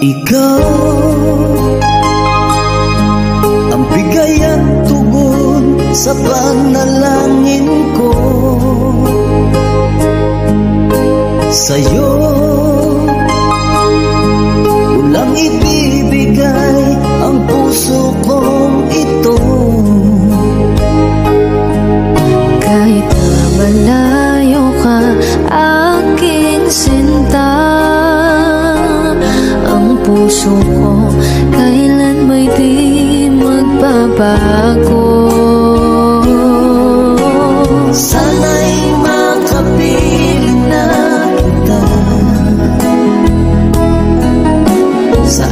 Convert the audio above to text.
Ikaw ang bigay at tugon sa panalangin ko. Sa'yo ulang ibibigay ang puso kong ito. Kahit na malayo ka, aking sinta, ang puso ko kailan may di magbabago. Sana'y makapiling na kita sa